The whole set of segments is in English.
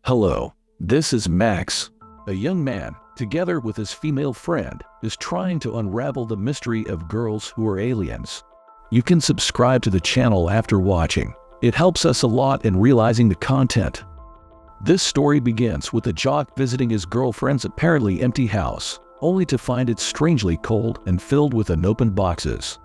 Hello, this is Max. A young man, together with his female friend, is trying to unravel the mystery of girls who are aliens. You can subscribe to the channel after watching. It helps us a lot in realizing the content. This story begins with a jock visiting his girlfriend's apparently empty house, only to find it strangely cold and filled with unopened boxes.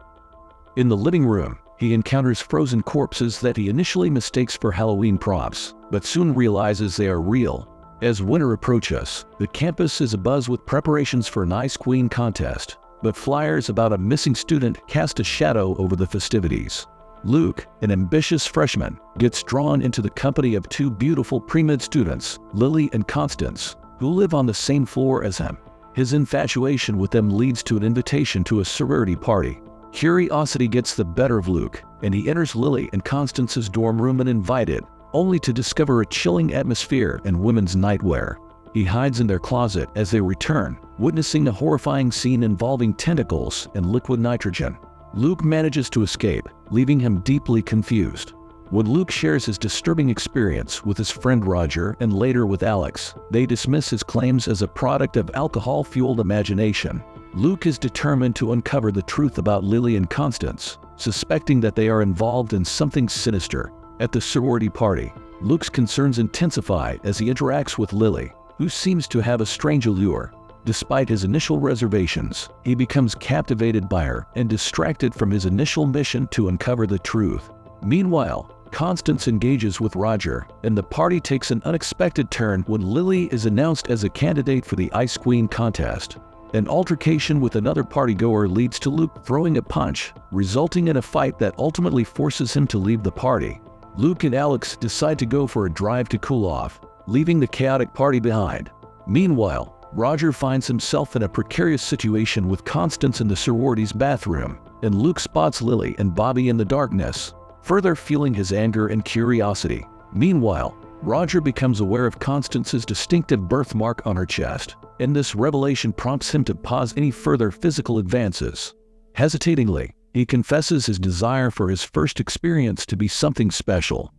In the living room, he encounters frozen corpses that he initially mistakes for Halloween props, but soon realizes they are real. As winter approaches, the campus is abuzz with preparations for an ice queen contest, but flyers about a missing student cast a shadow over the festivities. Luke, an ambitious freshman, gets drawn into the company of two beautiful pre-med students, Lily and Constance, who live on the same floor as him. His infatuation with them leads to an invitation to a sorority party. Curiosity gets the better of Luke, and he enters Lily and Constance's dorm room uninvited, only to discover a chilling atmosphere and women's nightwear. He hides in their closet as they return, witnessing a horrifying scene involving tentacles and liquid nitrogen. Luke manages to escape, leaving him deeply confused. When Luke shares his disturbing experience with his friend Roger and later with Alex, they dismiss his claims as a product of alcohol-fueled imagination. Luke is determined to uncover the truth about Lily and Constance, suspecting that they are involved in something sinister. At the sorority party, Luke's concerns intensify as he interacts with Lily, who seems to have a strange allure. Despite his initial reservations, he becomes captivated by her and distracted from his initial mission to uncover the truth. Meanwhile, Constance engages with Roger, and the party takes an unexpected turn when Lily is announced as a candidate for the Ice Queen contest. An altercation with another partygoer leads to Luke throwing a punch, resulting in a fight that ultimately forces him to leave the party. Luke and Alex decide to go for a drive to cool off, leaving the chaotic party behind. Meanwhile, Roger finds himself in a precarious situation with Constance in the sorority's bathroom, and Luke spots Lily and Bobby in the darkness, further fueling his anger and curiosity. Meanwhile, Roger becomes aware of Constance's distinctive birthmark on her chest, and this revelation prompts him to pause any further physical advances. Hesitatingly, he confesses his desire for his first experience to be something special.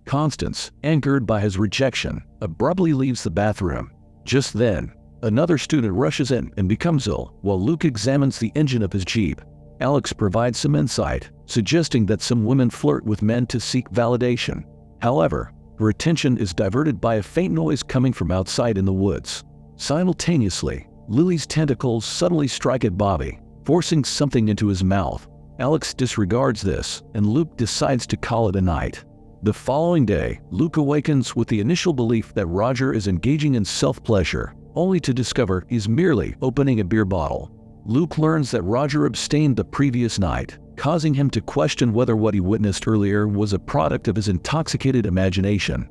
Constance, angered by his rejection, abruptly leaves the bathroom. Just then, another student rushes in and becomes ill while Luke examines the engine of his Jeep. Alex provides some insight, suggesting that some women flirt with men to seek validation. However, her attention is diverted by a faint noise coming from outside in the woods. Simultaneously, Lily's tentacles suddenly strike at Bobby, forcing something into his mouth. Alex disregards this, and Luke decides to call it a night. The following day, Luke awakens with the initial belief that Roger is engaging in self-pleasure, only to discover he's merely opening a beer bottle. Luke learns that Roger abstained the previous night, causing him to question whether what he witnessed earlier was a product of his intoxicated imagination.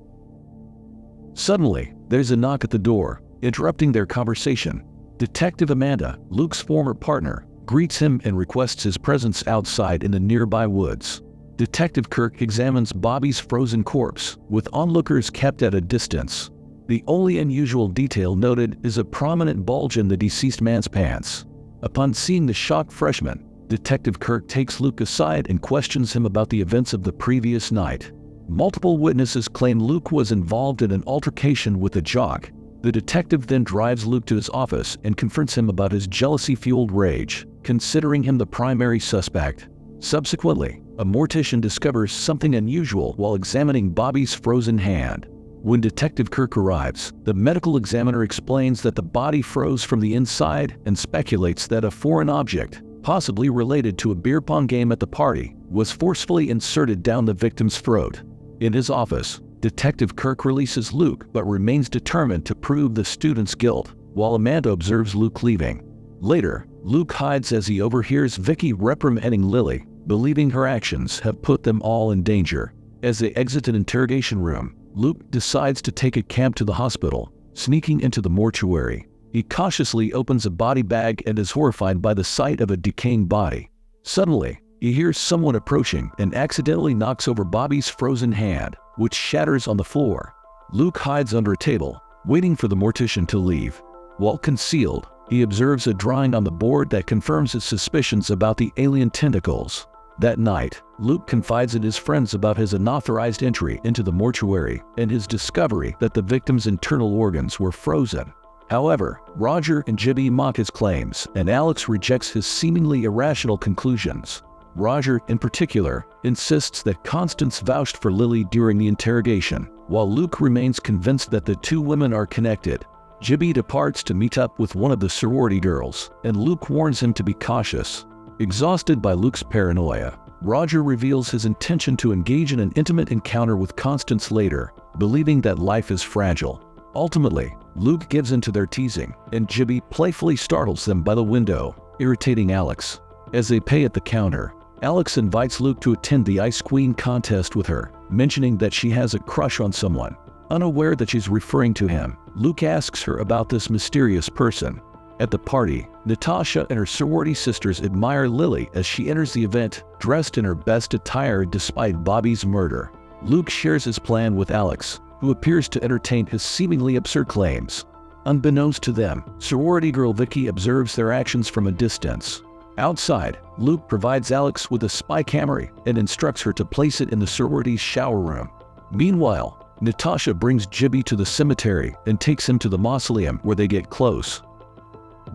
Suddenly, there's a knock at the door, interrupting their conversation. Detective Amanda, Luke's former partner, greets him and requests his presence outside in the nearby woods. Detective Kirk examines Bobby's frozen corpse, with onlookers kept at a distance. The only unusual detail noted is a prominent bulge in the deceased man's pants. Upon seeing the shocked freshman, Detective Kirk takes Luke aside and questions him about the events of the previous night. Multiple witnesses claim Luke was involved in an altercation with a jock. The detective then drives Luke to his office and confronts him about his jealousy-fueled rage, considering him the primary suspect. Subsequently, a mortician discovers something unusual while examining Bobby's frozen hand. When Detective Kirk arrives, the medical examiner explains that the body froze from the inside and speculates that a foreign object, possibly related to a beer pong game at the party, was forcefully inserted down the victim's throat. In his office, Detective Kirk releases Luke but remains determined to prove the student's guilt, while Amanda observes Luke leaving. Later, Luke hides as he overhears Vicky reprimanding Lily, believing her actions have put them all in danger. As they exit an interrogation room, Luke decides to take a cab to the hospital, sneaking into the mortuary. He cautiously opens a body bag and is horrified by the sight of a decaying body. Suddenly, he hears someone approaching and accidentally knocks over Bobby's frozen hand, which shatters on the floor. Luke hides under a table, waiting for the mortician to leave. While concealed, he observes a drawing on the board that confirms his suspicions about the alien tentacles. That night, Luke confides in his friends about his unauthorized entry into the mortuary and his discovery that the victim's internal organs were frozen. However, Roger and Gibby mock his claims, and Alex rejects his seemingly irrational conclusions. Roger, in particular, insists that Constance vouched for Lily during the interrogation, while Luke remains convinced that the two women are connected. Gibby departs to meet up with one of the sorority girls, and Luke warns him to be cautious. Exhausted by Luke's paranoia, Roger reveals his intention to engage in an intimate encounter with Constance later, believing that life is fragile. Ultimately, Luke gives in to their teasing, and Gibby playfully startles them by the window, irritating Alex. As they pay at the counter, Alex invites Luke to attend the Ice Queen contest with her, mentioning that she has a crush on someone. Unaware that she's referring to him, Luke asks her about this mysterious person. At the party, Natasha and her sorority sisters admire Lily as she enters the event dressed in her best attire despite Bobby's murder. Luke shares his plan with Alex, who appears to entertain his seemingly absurd claims. Unbeknownst to them, sorority girl Vicky observes their actions from a distance. Outside, Luke provides Alex with a spy camera and instructs her to place it in the sorority's shower room. Meanwhile, Natasha brings Gibby to the cemetery and takes him to the mausoleum where they get close.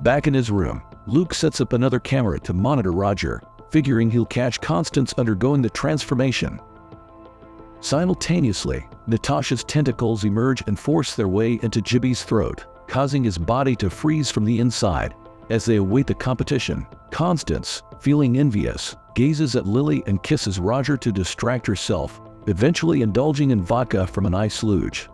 Back in his room, Luke sets up another camera to monitor Roger, figuring he'll catch Constance undergoing the transformation. Simultaneously, Natasha's tentacles emerge and force their way into Gibby's throat, causing his body to freeze from the inside. As they await the competition, Constance, feeling envious, gazes at Lily and kisses Roger to distract herself, eventually indulging in vodka from an ice luge.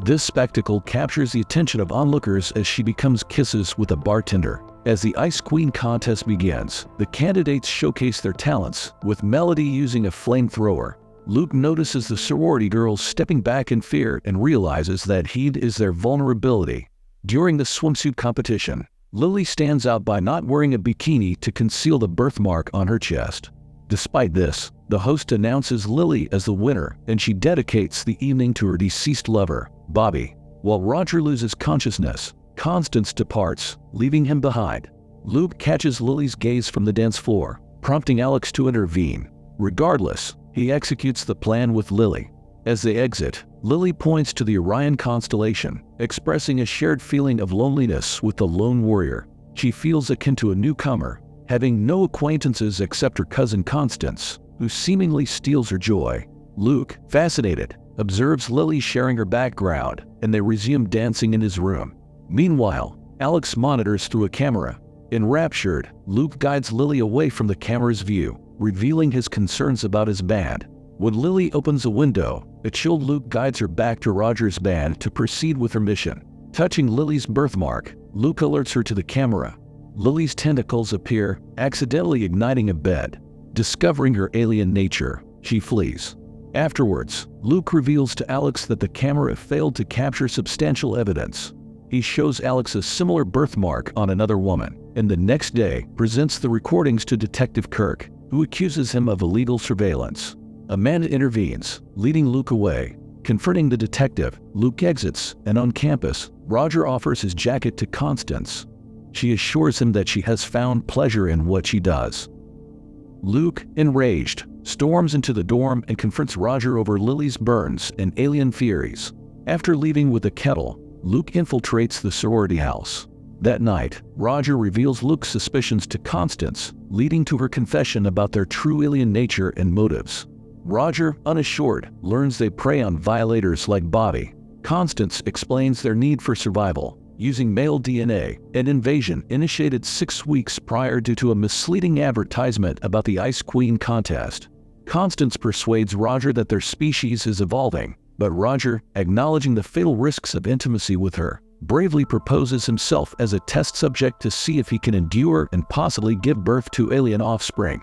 This spectacle captures the attention of onlookers as she becomes kisses with a bartender. As the Ice Queen contest begins, the candidates showcase their talents, with Melody using a flamethrower. Luke notices the sorority girls stepping back in fear and realizes that heat is their vulnerability. During the swimsuit competition, Lily stands out by not wearing a bikini to conceal the birthmark on her chest. Despite this, the host announces Lily as the winner, and she dedicates the evening to her deceased lover, Bobby. While Roger loses consciousness, Constance departs, leaving him behind. Luke catches Lily's gaze from the dance floor, prompting Alex to intervene. Regardless, he executes the plan with Lily. As they exit, Lily points to the Orion constellation, expressing a shared feeling of loneliness with the lone warrior. She feels akin to a newcomer, having no acquaintances except her cousin Constance, who seemingly steals her joy. Luke, fascinated, observes Lily sharing her background, and they resume dancing in his room. Meanwhile, Alex monitors through a camera. Enraptured, Luke guides Lily away from the camera's view, revealing his concerns about his band. When Lily opens a window, a chilled Luke guides her back to Roger's band to proceed with her mission. Touching Lily's birthmark, Luke alerts her to the camera. Lily's tentacles appear, accidentally igniting a bed. Discovering her alien nature, she flees. Afterwards, Luke reveals to Alex that the camera failed to capture substantial evidence. He shows Alex a similar birthmark on another woman, and the next day presents the recordings to Detective Kirk, who accuses him of illegal surveillance. Amanda intervenes, leading Luke away. Confronting the detective, Luke exits, and on campus, Roger offers his jacket to Constance. She assures him that she has found pleasure in what she does. Luke, enraged, storms into the dorm and confronts Roger over Lily's burns and alien theories. After leaving with the kettle, Luke infiltrates the sorority house. That night, Roger reveals Luke's suspicions to Constance, leading to her confession about their true alien nature and motives. Roger, unassured, learns they prey on violators like Bobby. Constance explains their need for survival, using male DNA, an invasion initiated 6 weeks prior due to a misleading advertisement about the Ice Queen contest. Constance persuades Roger that their species is evolving, but Roger, acknowledging the fatal risks of intimacy with her, bravely proposes himself as a test subject to see if he can endure and possibly give birth to alien offspring.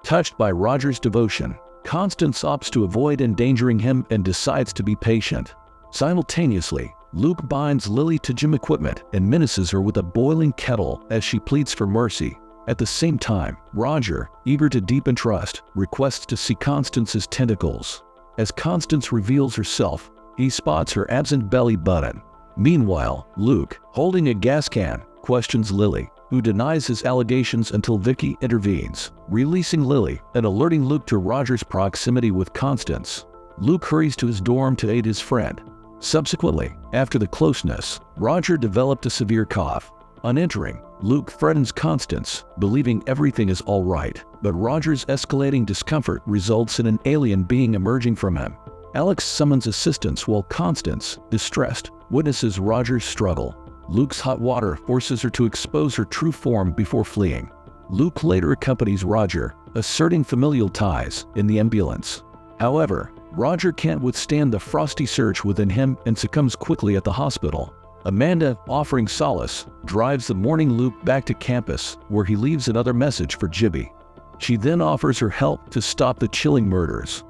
Touched by Roger's devotion, Constance opts to avoid endangering him and decides to be patient. Simultaneously, Luke binds Lily to gym equipment and menaces her with a boiling kettle as she pleads for mercy. At the same time, Roger, eager to deepen trust, requests to see Constance's tentacles. As Constance reveals herself, he spots her absent belly button. Meanwhile, Luke, holding a gas can, questions Lily. who denies his allegations until Vicky intervenes, releasing Lily and alerting Luke to Roger's proximity with Constance. Luke hurries to his dorm to aid his friend. Subsequently, after the closeness, Roger developed a severe cough. On entering, Luke threatens Constance, believing everything is all right, but Roger's escalating discomfort results in an alien being emerging from him. Alex summons assistance while Constance, distressed, witnesses Roger's struggle. Luke's hot water forces her to expose her true form before fleeing. Luke later accompanies Roger, asserting familial ties, in the ambulance. However, Roger can't withstand the frosty surge within him and succumbs quickly at the hospital. Amanda, offering solace, drives the mourning Luke back to campus, where he leaves another message for Gibby. She then offers her help to stop the chilling murders.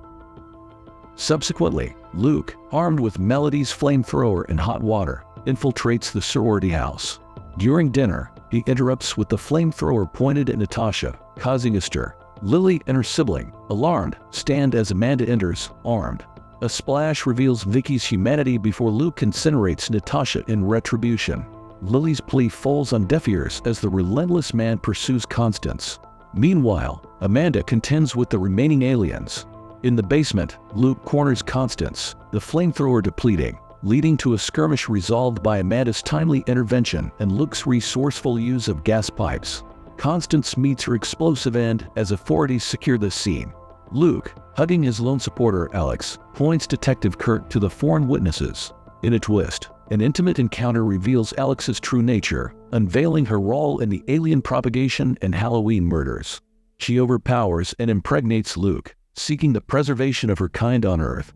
Subsequently, Luke, armed with Melody's flamethrower and hot water, infiltrates the sorority house. During dinner, he interrupts with the flamethrower pointed at Natasha, causing a stir. Lily and her sibling, alarmed, stand as Amanda enters, armed. A splash reveals Vicky's humanity before Luke incinerates Natasha in retribution. Lily's plea falls on deaf ears as the relentless man pursues Constance. Meanwhile, Amanda contends with the remaining aliens. In the basement, Luke corners Constance, the flamethrower depleting, leading to a skirmish resolved by Amanda's timely intervention and Luke's resourceful use of gas pipes. Constance meets her explosive end as authorities secure the scene. Luke, hugging his lone supporter Alex, points Detective Kurt to the foreign witnesses. In a twist, an intimate encounter reveals Alex's true nature, unveiling her role in the alien propagation and Halloween murders. She overpowers and impregnates Luke, seeking the preservation of her kind on Earth.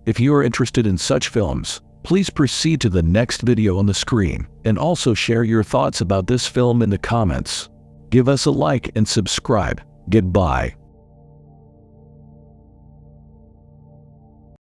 If you are interested in such films, please proceed to the next video on the screen and also share your thoughts about this film in the comments. Give us a like and subscribe. Goodbye.